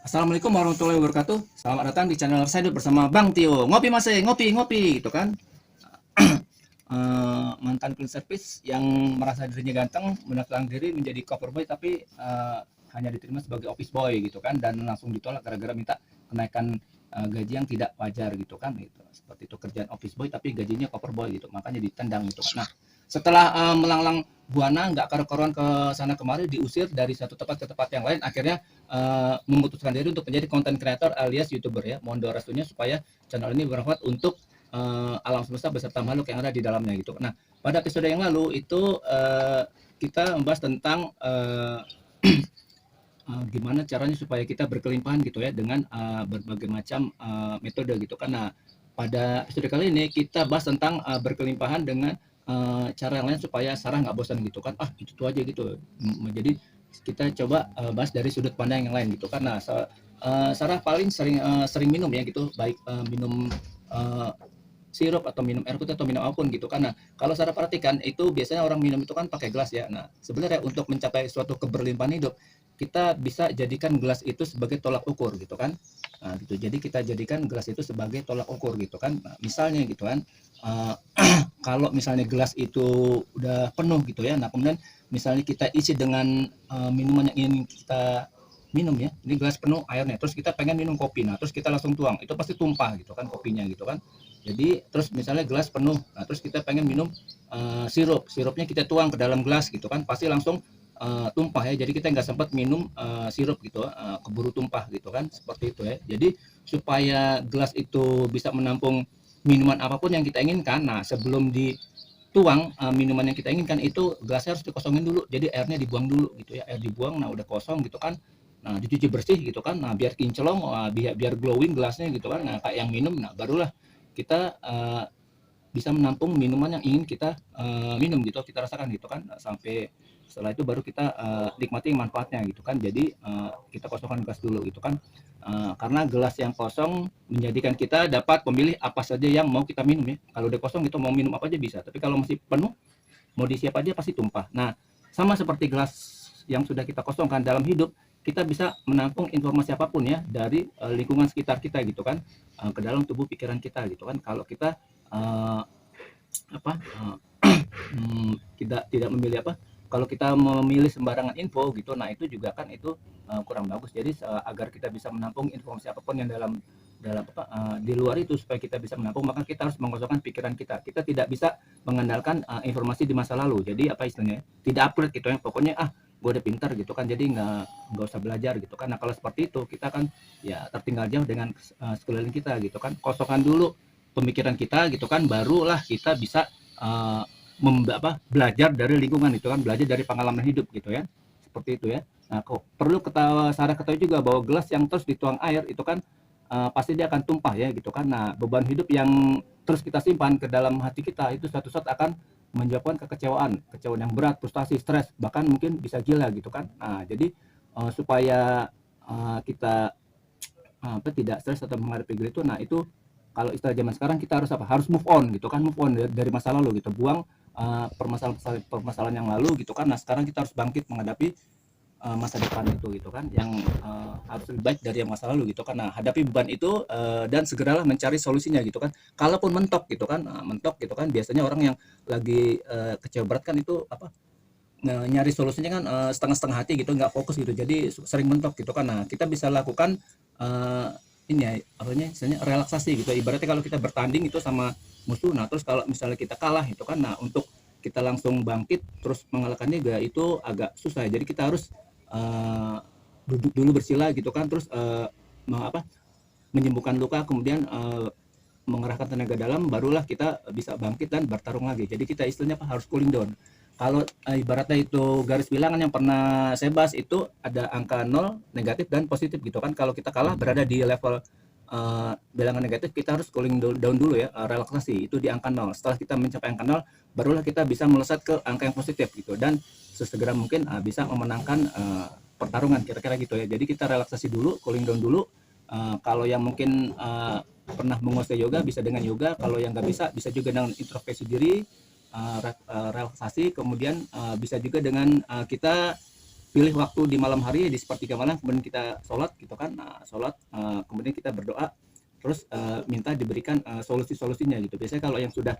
Assalamualaikum warahmatullahi wabarakatuh. Selamat datang di channel saya bersama Bang Tio. Ngopi Mas, ngopi, ngopi, gitu kan. Mantan clean service yang merasa dirinya ganteng, mendaftarkan diri menjadi cover boy tapi hanya diterima sebagai office boy gitu kan, dan langsung ditolak gara-gara minta kenaikan gaji yang tidak wajar gitu kan, gitu. Seperti itu, kerjaan office boy tapi gajinya cover boy gitu, makanya ditendang gitu kan. Nah, setelah melanglang buana nggak karu-karuan ke sana kemari, diusir dari satu tempat ke tempat yang lain, akhirnya memutuskan diri untuk menjadi content creator alias youtuber ya. Mohon doa restunya supaya channel ini bermanfaat untuk alam semesta beserta makhluk yang ada di dalamnya gitu. Nah, pada episode yang lalu itu kita membahas tentang gimana caranya supaya kita berkelimpahan gitu ya dengan berbagai macam metode gitu kan. Nah, pada episode kali ini kita bahas tentang berkelimpahan dengan cara yang lain supaya Sarah nggak bosan gitu kan. Itu aja gitu. Jadi kita coba bahas dari sudut pandang yang lain gitu kan. Nah, Sarah paling sering minum ya gitu, baik minum sirup atau minum air putih atau minum apapun gitu kan. Nah, kalau Sarah perhatikan itu biasanya orang minum itu kan pakai gelas ya. Nah, sebenarnya untuk mencapai suatu keberlimpahan hidup, kita bisa jadikan gelas itu sebagai tolak ukur gitu kan. Nah, gitu. Jadi kita jadikan gelas itu sebagai tolak ukur gitu kan. Nah, misalnya gitu kan, kalau misalnya gelas itu udah penuh gitu ya. Nah, kemudian misalnya kita isi dengan minuman yang ingin kita minum ya. Ini gelas penuh airnya. Terus kita pengen minum kopi. Nah, terus kita langsung tuang. Itu pasti tumpah gitu kan kopinya gitu kan. Jadi terus misalnya gelas penuh, nah terus kita pengen minum sirupnya kita tuang ke dalam gelas gitu kan, pasti langsung tumpah ya. Jadi kita nggak sempat minum sirup gitu, keburu tumpah gitu kan, seperti itu ya. Jadi supaya gelas itu bisa menampung minuman apapun yang kita inginkan, nah sebelum dituang minuman yang kita inginkan itu gelasnya harus dikosongin dulu. Jadi airnya dibuang dulu gitu ya, air dibuang, nah udah kosong gitu kan. Nah, dicuci bersih gitu kan. Nah, biar kinclong, biar glowing gelasnya gitu kan. Nah, kayak yang minum, nah barulah kita bisa menampung minuman yang ingin kita minum gitu, kita rasakan gitu kan. Nah, sampai setelah itu baru kita nikmati manfaatnya gitu kan. Jadi kita kosongkan gelas dulu gitu kan. Karena gelas yang kosong menjadikan kita dapat memilih apa saja yang mau kita minum ya. Kalau udah kosong gitu mau minum apa aja bisa. Tapi kalau masih penuh, mau diisi apa aja pasti tumpah. Nah, sama seperti gelas yang sudah kita kosongkan dalam hidup, kita bisa menampung informasi apapun ya dari lingkungan sekitar kita gitu kan, ke dalam tubuh pikiran kita gitu kan. Kalau kita uh, apa tidak memilih kalau kita memilih sembarangan info gitu, nah itu juga kan itu kurang bagus. Jadi agar kita bisa menampung informasi apapun yang dalam dalam di luar itu, supaya kita bisa menampung, maka kita harus mengosongkan pikiran kita. Kita tidak bisa mengandalkan informasi di masa lalu. Jadi apa istilahnya, tidak upgrade gitu ya. Pokoknya gue udah pintar gitu kan, jadi nggak usah belajar gitu kan. Nah, kalau seperti itu kita kan ya tertinggal jauh dengan sekeliling kita gitu kan. Kosongkan dulu pemikiran kita gitu kan, barulah kita bisa uh, belajar dari lingkungan itu kan, belajar dari pengalaman hidup gitu ya, seperti itu ya. Nah, kok perlu Sarah ketahui juga bahwa gelas yang terus dituang air itu kan pasti dia akan tumpah ya gitu kan. Nah, beban hidup yang terus kita simpan ke dalam hati kita itu suatu saat akan menyebabkan kekecewaan yang berat, frustasi, stres, bahkan mungkin bisa gila gitu kan. Nah, jadi supaya kita tidak stres atau menghadapi itu, nah itu kalau istilah zaman sekarang kita harus harus move on gitu kan, move on dari masa lalu gitu, buang permasalahan yang lalu gitu kan. Nah, sekarang kita harus bangkit menghadapi masa depan itu gitu kan, yang harus lebih baik dari yang masa lalu gitu kan. Nah, hadapi beban itu dan segeralah mencari solusinya gitu kan. Kalaupun mentok gitu kan, mentok gitu kan, biasanya orang yang lagi kecewa berat kan itu nyari solusinya kan setengah-setengah hati gitu, nggak fokus gitu, jadi sering mentok gitu kan. Nah, kita bisa lakukan uh, ini ya, misalnya relaksasi gitu. Ibaratnya kalau kita bertanding itu sama musuh, nah terus kalau misalnya kita kalah itu kan, nah untuk kita langsung bangkit terus mengalahkannya juga itu agak susah. Jadi kita harus duduk dulu bersila gitu kan, terus menyembuhkan luka, kemudian mengerahkan tenaga dalam, barulah kita bisa bangkit dan bertarung lagi. Jadi kita istilahnya harus cooling down. Kalau ibaratnya itu garis bilangan yang pernah saya bahas itu ada angka 0, negatif dan positif gitu kan. Kalau kita kalah berada di level bilangan negatif, kita harus cooling down dulu ya, relaksasi itu di angka 0. Setelah kita mencapai angka 0, barulah kita bisa melesat ke angka yang positif gitu, dan sesegera mungkin bisa memenangkan pertarungan, kira-kira gitu ya. Jadi kita relaksasi dulu, cooling down dulu. Kalau yang mungkin pernah menguasai yoga bisa dengan yoga, kalau yang nggak bisa juga dengan introspeksi diri, relaksasi, kemudian bisa juga dengan kita pilih waktu di malam hari di sepertiga malam, kemudian kita sholat gitu kan. Nah, sholat kemudian kita berdoa, terus minta diberikan solusi-solusinya gitu. Biasanya kalau yang sudah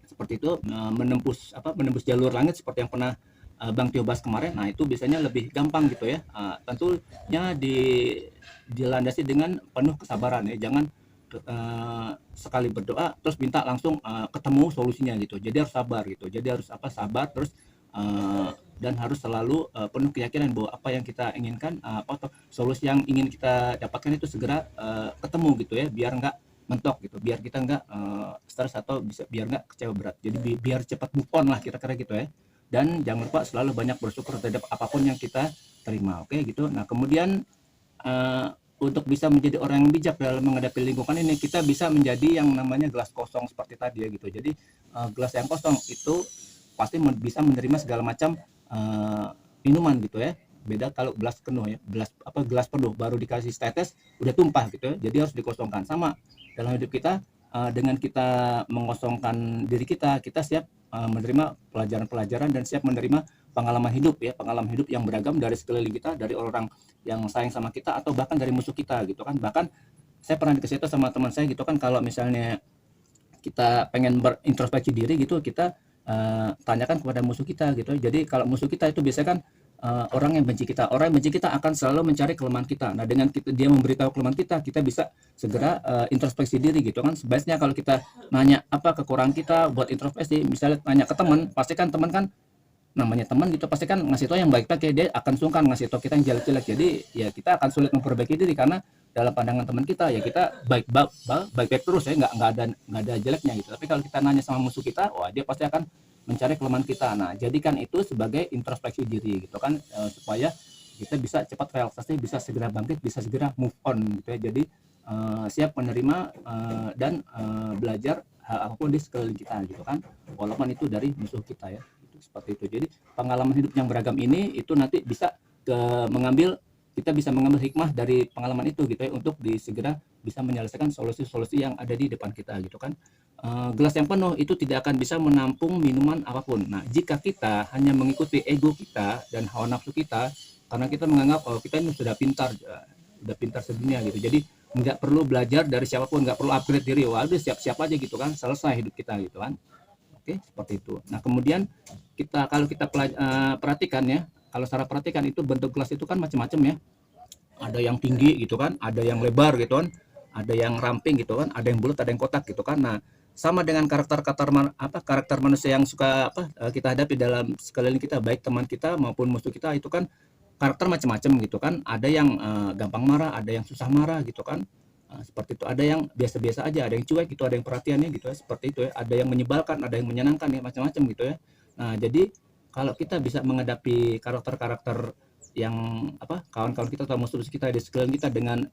seperti itu menembus jalur langit seperti yang pernah Bang Tio bahas kemarin, nah itu biasanya lebih gampang gitu ya. Tentunya dilandasi dengan penuh kesabaran ya, jangan sekali berdoa terus minta langsung ketemu solusinya gitu. Jadi harus sabar gitu. Jadi harus sabar terus dan harus selalu penuh keyakinan bahwa apa yang kita inginkan atau solusi yang ingin kita dapatkan itu segera ketemu gitu ya, biar nggak mentok gitu, biar kita nggak stres atau biar nggak kecewa berat. Jadi biar cepat move on lah kira-kira gitu ya. Dan jangan lupa selalu banyak bersyukur terhadap apapun yang kita terima, oke gitu. Nah kemudian untuk bisa menjadi orang yang bijak dalam menghadapi lingkungan ini, kita bisa menjadi yang namanya gelas kosong seperti tadi ya gitu. Jadi gelas yang kosong itu pasti bisa menerima segala macam minuman gitu ya. Beda kalau gelas penuh ya, gelas penuh baru dikasih tetes udah tumpah gitu ya. Jadi harus dikosongkan. Sama dalam hidup kita, dengan kita mengosongkan diri kita siap menerima pelajaran-pelajaran dan siap menerima pengalaman hidup ya, pengalaman hidup yang beragam dari sekeliling kita, dari orang yang sayang sama kita atau bahkan dari musuh kita gitu kan. Bahkan saya pernah dikasih tahu sama teman saya gitu kan, kalau misalnya kita pengen berintrospeksi diri gitu, kita tanyakan kepada musuh kita gitu. Jadi kalau musuh kita itu biasanya kan orang yang benci kita. Orang yang benci kita akan selalu mencari kelemahan kita. Nah, dengan dia memberitahu kelemahan kita bisa segera introspeksi diri gitu kan. Sebaiknya kalau kita nanya apa kekurangan kita buat introspeksi, misalnya tanya ke teman, pasti kan teman kan namanya teman gitu, pasti kan ngasih tahu yang baik-baik ya, dia akan sungkan ngasih tahu kita yang jelek-jelek. Jadi ya kita akan sulit memperbaiki diri karena dalam pandangan teman kita ya kita baik-baik terus ya, nggak ada jeleknya gitu. Tapi kalau kita nanya sama musuh kita, wah dia pasti akan mencari kelemahan kita. Nah, jadikan itu sebagai introspeksi diri gitu kan, supaya kita bisa cepat relaksasi, bisa segera bangkit, bisa segera move on gitu ya. Jadi siap menerima dan belajar hal apapun di sekeliling kita gitu kan, walaupun itu dari musuh kita ya. Seperti itu. Jadi pengalaman hidup yang beragam ini itu nanti bisa kita bisa mengambil hikmah dari pengalaman itu gitu ya, untuk segera bisa menyelesaikan solusi-solusi yang ada di depan kita gitu kan. Gelas yang penuh itu tidak akan bisa menampung minuman apapun. Nah, jika kita hanya mengikuti ego kita dan hawa nafsu kita, karena kita menganggap kita ini sudah pintar sedunia gitu. Jadi nggak perlu belajar dari siapapun, nggak perlu upgrade diri. Wah, udah siap-siap aja gitu kan, selesai hidup kita gitu kan. Oke, seperti itu. Nah, kemudian kalau kita perhatikan ya, kalau secara perhatikan itu bentuk gelas itu kan macam-macam ya. Ada yang tinggi gitu kan, ada yang lebar gitu kan, ada yang ramping gitu kan, ada yang bulat, ada yang kotak gitu kan. Nah, sama dengan karakter manusia yang suka kita hadapi dalam sekeliling kita, baik teman kita maupun musuh kita, itu kan karakter macam-macam gitu kan. Ada yang gampang marah, ada yang susah marah gitu kan. Seperti itu. Ada yang biasa-biasa aja, ada yang cuek gitu, ada yang perhatiannya gitu ya, seperti itu ya. Ada yang menyebalkan, ada yang menyenangkan ya, macam-macam gitu ya. Nah, jadi kalau kita bisa menghadapi karakter-karakter yang kawan-kawan kita atau musuh kita di sekeliling kita dengan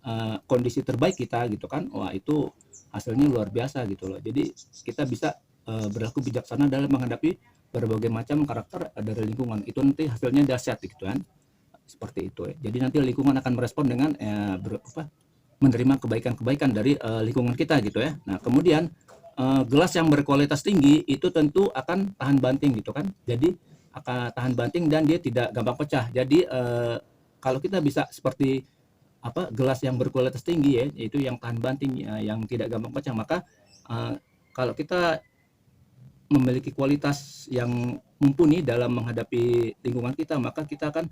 kondisi terbaik kita gitu kan, wah itu hasilnya luar biasa gitu loh. Jadi kita bisa berlaku bijaksana dalam menghadapi berbagai macam karakter dari lingkungan. Itu nanti hasilnya dahsyat gitu kan. Seperti itu ya. Jadi nanti lingkungan akan merespon dengan menerima kebaikan-kebaikan dari lingkungan kita gitu ya. Nah, kemudian gelas yang berkualitas tinggi itu tentu akan tahan banting gitu kan. Jadi akan tahan banting dan dia tidak gampang pecah. Jadi kalau kita bisa seperti gelas yang berkualitas tinggi ya, yaitu yang tahan banting, yang tidak gampang pecah, maka kalau kita memiliki kualitas yang mumpuni dalam menghadapi lingkungan kita, maka kita akan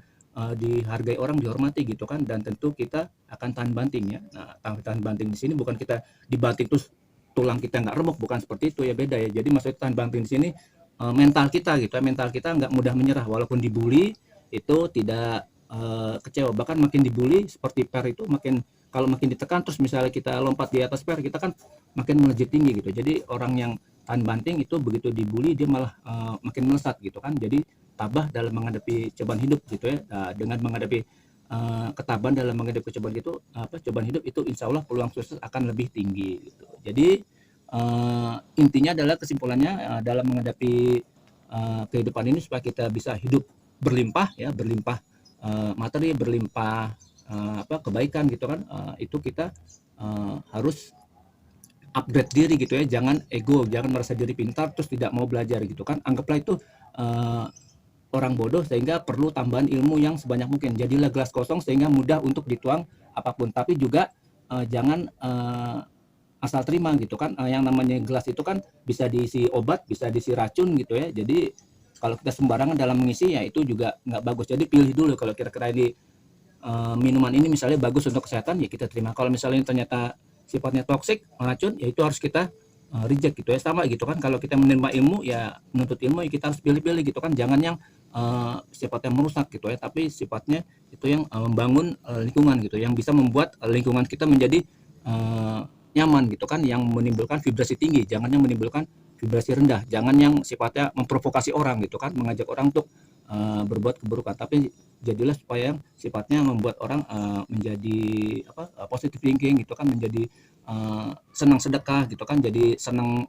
dihargai orang, dihormati gitu kan, dan tentu kita akan tahan banting ya. Nah, tahan banting di sini bukan kita dibanting terus tulang kita nggak remuk, bukan seperti itu ya, beda ya. Jadi maksudnya tahan banting di sini mental kita gitu ya, mental kita nggak mudah menyerah walaupun dibully, itu tidak kecewa. Bahkan makin dibully seperti per itu, kalau makin ditekan terus misalnya kita lompat di atas per, kita kan makin melejit tinggi gitu. Jadi orang yang tahan banting itu begitu dibully dia malah makin melesat gitu kan. Jadi tabah dalam menghadapi cobaan hidup gitu ya. Dengan menghadapi ketabahan dalam menghadapi cobaan hidup itu insya Allah peluang sukses akan lebih tinggi gitu. Jadi intinya adalah kesimpulannya, dalam menghadapi kehidupan ini supaya kita bisa hidup berlimpah ya, berlimpah materi, berlimpah kebaikan gitu kan, itu kita harus upgrade diri gitu ya, jangan ego, jangan merasa diri pintar terus tidak mau belajar gitu kan. Anggaplah itu orang bodoh sehingga perlu tambahan ilmu yang sebanyak mungkin. Jadilah gelas kosong sehingga mudah untuk dituang apapun. Tapi juga jangan asal terima gitu kan. Yang namanya gelas itu kan bisa diisi obat, bisa diisi racun gitu ya. Jadi kalau kita sembarangan dalam mengisi ya itu juga nggak bagus. Jadi pilih dulu kalau kira-kira ini minuman ini misalnya bagus untuk kesehatan ya kita terima. Kalau misalnya ternyata sifatnya toksik, racun, ya itu harus kita reject gitu ya. Sama gitu kan kalau kita menerima ilmu ya menuntut ilmu ya kita harus pilih-pilih gitu kan. Jangan yang sifatnya merusak gitu ya, tapi sifatnya itu yang membangun lingkungan gitu, yang bisa membuat lingkungan kita menjadi nyaman gitu kan, yang menimbulkan vibrasi tinggi, jangan yang menimbulkan vibrasi rendah, jangan yang sifatnya memprovokasi orang gitu kan, mengajak orang untuk berbuat keburukan, tapi jadilah supaya yang sifatnya membuat orang menjadi positive thinking gitu kan, menjadi senang sedekah gitu kan, jadi senang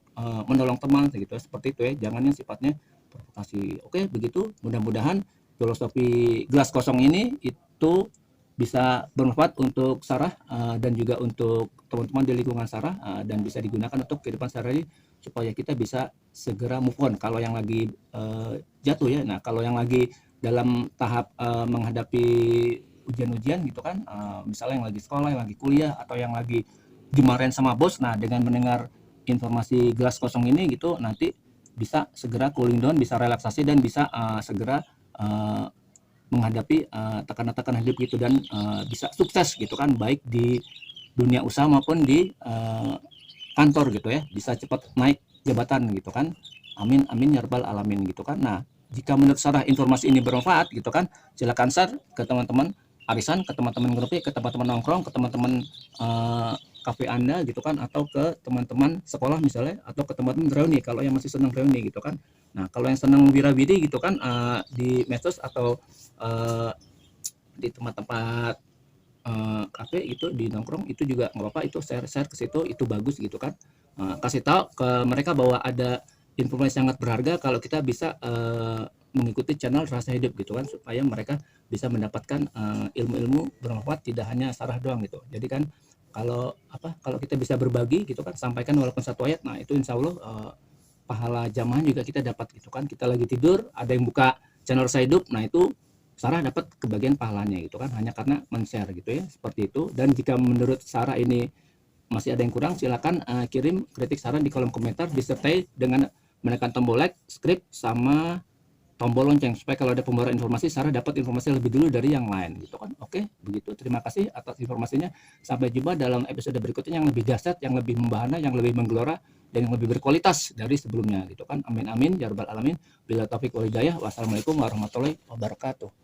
menolong teman gitu seperti itu ya, jangan yang sifatnya provokasi. Oke, begitu. Mudah-mudahan filosofi gelas kosong ini itu bisa bermanfaat untuk Sarah dan juga untuk teman-teman di lingkungan Sarah dan bisa digunakan untuk kehidupan sehari-hari supaya kita bisa segera move on kalau yang lagi jatuh ya. Nah, kalau yang lagi dalam tahap menghadapi ujian-ujian gitu kan, misalnya yang lagi sekolah, yang lagi kuliah, atau yang lagi dimarahin sama bos, nah dengan mendengar informasi gelas kosong ini gitu, nanti bisa segera cooling down, bisa relaksasi, dan bisa segera menghadapi tekanan-tekanan hidup gitu, dan bisa sukses gitu kan, baik di dunia usaha maupun di kantor gitu ya, bisa cepat naik jabatan gitu kan. Amin amin ya rabbal alamin gitu kan. Nah, jika menurut Sarah informasi ini bermanfaat gitu kan, silakan share ke teman-teman arisan, ke teman-teman grup, ke teman-teman nongkrong, ke teman-teman kafe Anda gitu kan, atau ke teman-teman sekolah misalnya, atau ke teman-teman reuni kalau yang masih senang reuni gitu kan. Nah, kalau yang senang wirawiri gitu kan, di medsos atau di tempat-tempat kafe itu, di nongkrong itu juga nggak apa-apa, itu share ke situ, itu bagus gitu kan. Kasih tahu ke mereka bahwa ada informasi sangat berharga kalau kita bisa mengikuti channel Rasa Hidup gitu kan, supaya mereka bisa mendapatkan ilmu-ilmu bermanfaat, tidak hanya Sarah doang gitu. Jadi kan kalau kita bisa berbagi gitu kan, sampaikan walaupun satu ayat, nah itu insya Allah pahala jamaah juga kita dapat gitu kan. Kita lagi tidur ada yang buka channel Rasa Hidup, nah itu Sarah dapat kebagian pahalanya gitu kan, hanya karena men-share gitu ya, seperti itu. Dan jika menurut Sarah ini masih ada yang kurang, silakan kirim kritik saran di kolom komentar, disertai dengan menekan tombol like, subscribe, sama tombol lonceng, supaya kalau ada pembaruan informasi Sarah dapat informasi lebih dulu dari yang lain gitu kan. Oke, begitu. Terima kasih atas informasinya. Sampai jumpa dalam episode berikutnya yang lebih dahsyat, yang lebih membahana, yang lebih menggelora, dan yang lebih berkualitas dari sebelumnya gitu kan. Amin amin ya rabbal alamin. Bila taufik wal hidayah. Wassalamualaikum warahmatullahi wabarakatuh.